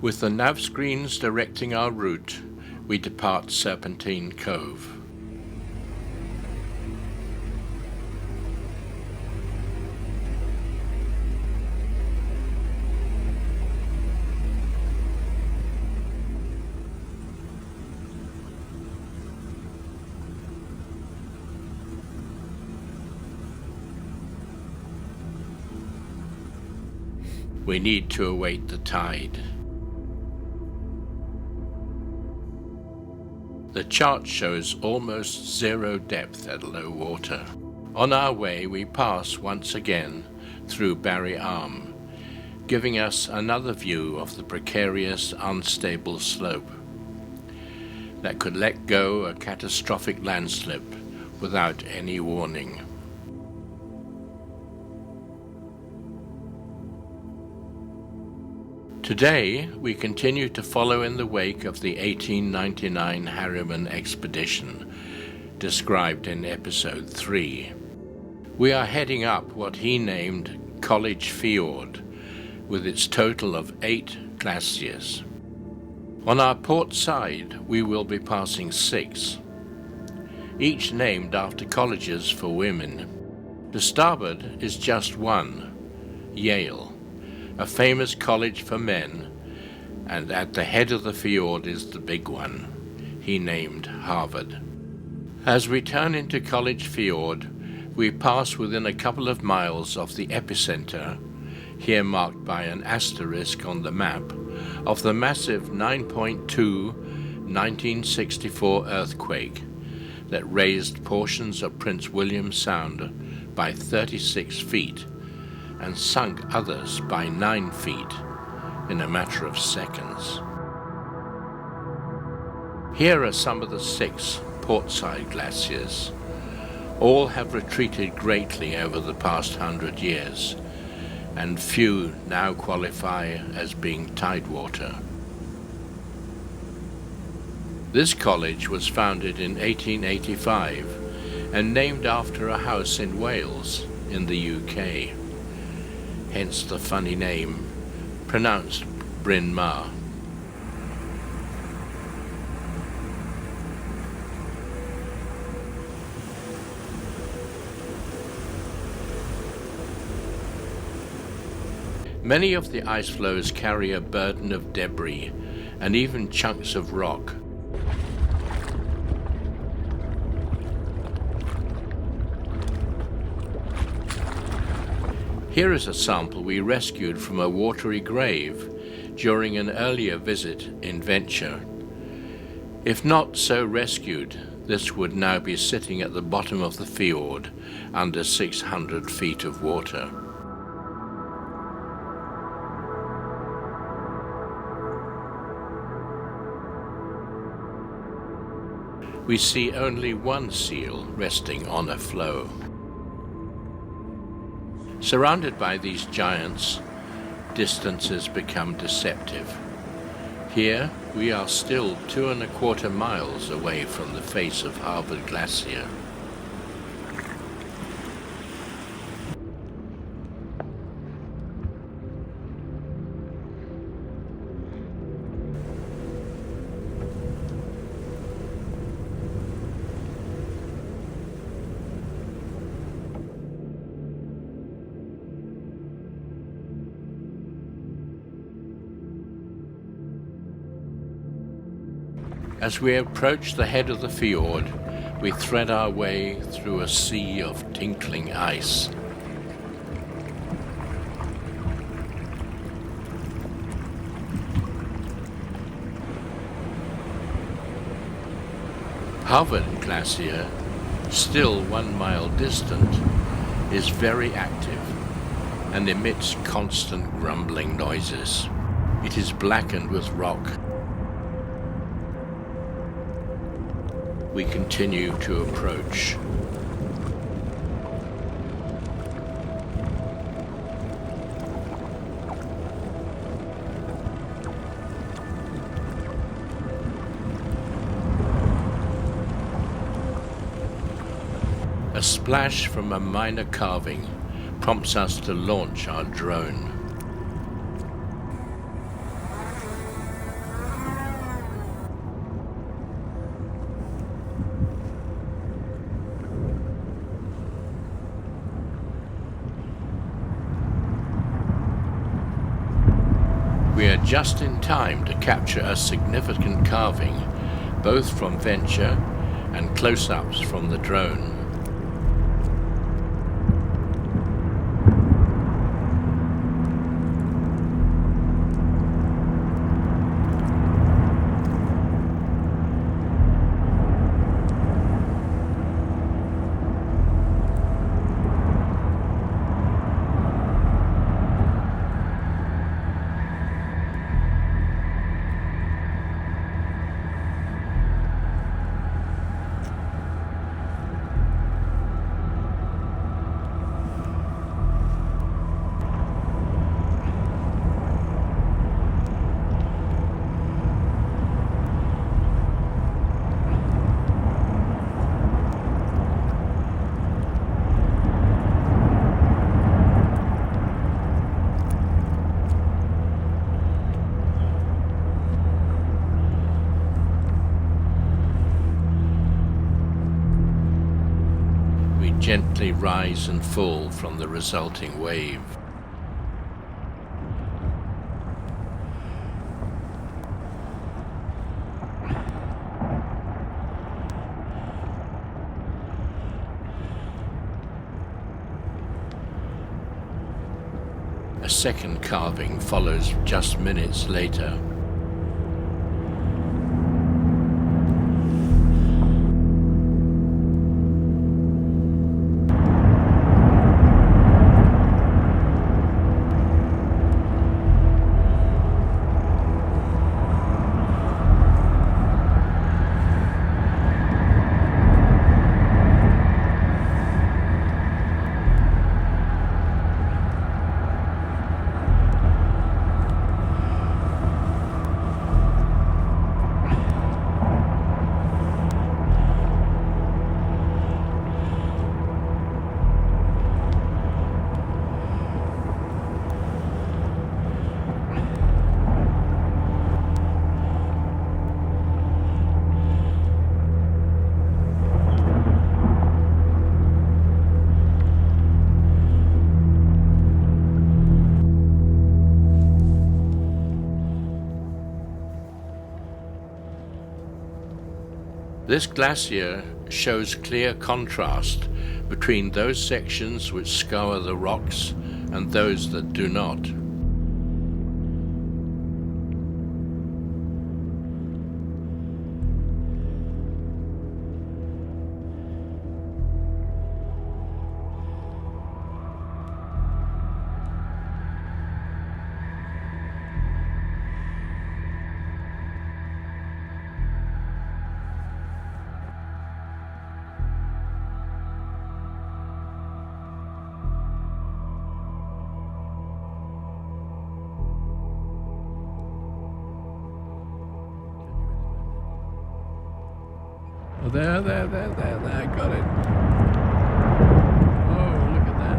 With the nav screens directing our route, we depart Serpentine Cove. We need to await the tide. The chart shows almost zero depth at low water. On our way, we pass once again through Barry Arm, giving us another view of the precarious, unstable slope that could let go a catastrophic landslip without any warning. Today, we continue to follow in the wake of the 1899 Harriman expedition, described in episode 3. We are heading up what he named College Fjord, with its total of 8 glaciers. On our port side, we will be passing 6, each named after colleges for women. To starboard is just one, Yale, a famous college for men, and at the head of the fjord is the big one, he named Harvard. As we turn into College Fjord, we pass within a couple of miles of the epicenter, here marked by an asterisk on the map, of the massive 9.2 1964 earthquake that raised portions of Prince William Sound by 36 feet and sunk others by 9 feet in a matter of seconds. Here are some of the 6 portside glaciers. All have retreated greatly over the past 100 years, and few now qualify as being tidewater. This college was founded in 1885 and named after a house in Wales in the UK. Hence the funny name, pronounced Bryn Mawr. Many of the ice floes carry a burden of debris and even chunks of rock. Here is a sample we rescued from a watery grave during an earlier visit in Venture. If not so rescued, this would now be sitting at the bottom of the fjord under 600 feet of water. We see only one seal resting on a floe. Surrounded by these giants, distances become deceptive. Here we are still 2¼ miles away from the face of Harvard Glacier. As we approach the head of the fjord, we thread our way through a sea of tinkling ice. Harvard Glacier, still 1 mile distant, is very active and emits constant rumbling noises. It is blackened with rock. We continue to approach. A splash from a minor calving prompts us to launch our drone. We are just in time to capture a significant carving, both from venture and close-ups from the drone. Gently rise and fall from the resulting wave. A second calving follows just minutes later. This glacier shows clear contrast between those sections which scour the rocks and those that do not. Oh, there, got it. Oh, look at that.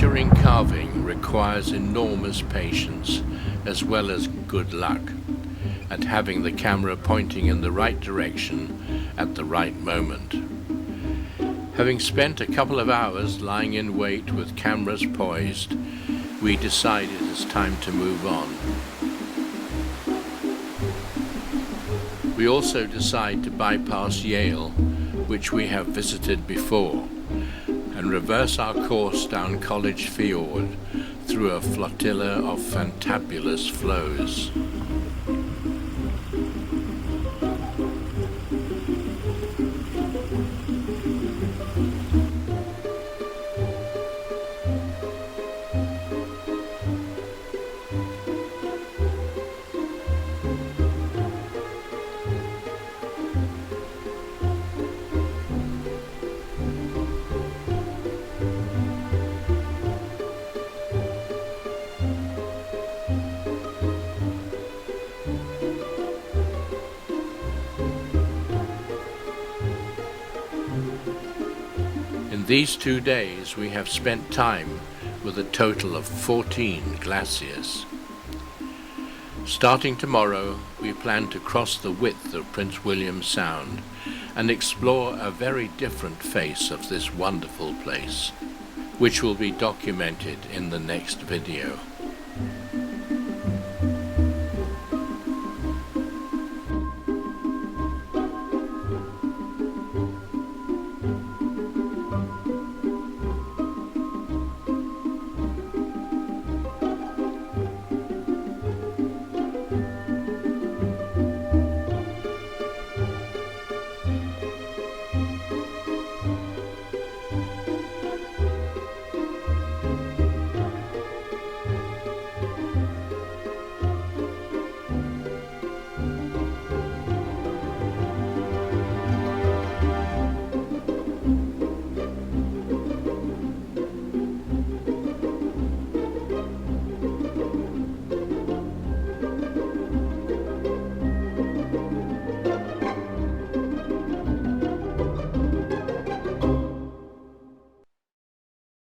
Capturing calving requires enormous patience as well as good luck at having the camera pointing in the right direction at the right moment. Having spent a couple of hours lying in wait with cameras poised, we decided it's time to move on. We also decide to bypass Yale, which we have visited before, and reverse our course down College Fjord through a flotilla of fantabulous flows. In these 2 days we have spent time with a total of 14 glaciers. Starting tomorrow, we plan to cross the width of Prince William Sound and explore a very different face of this wonderful place, which will be documented in the next video.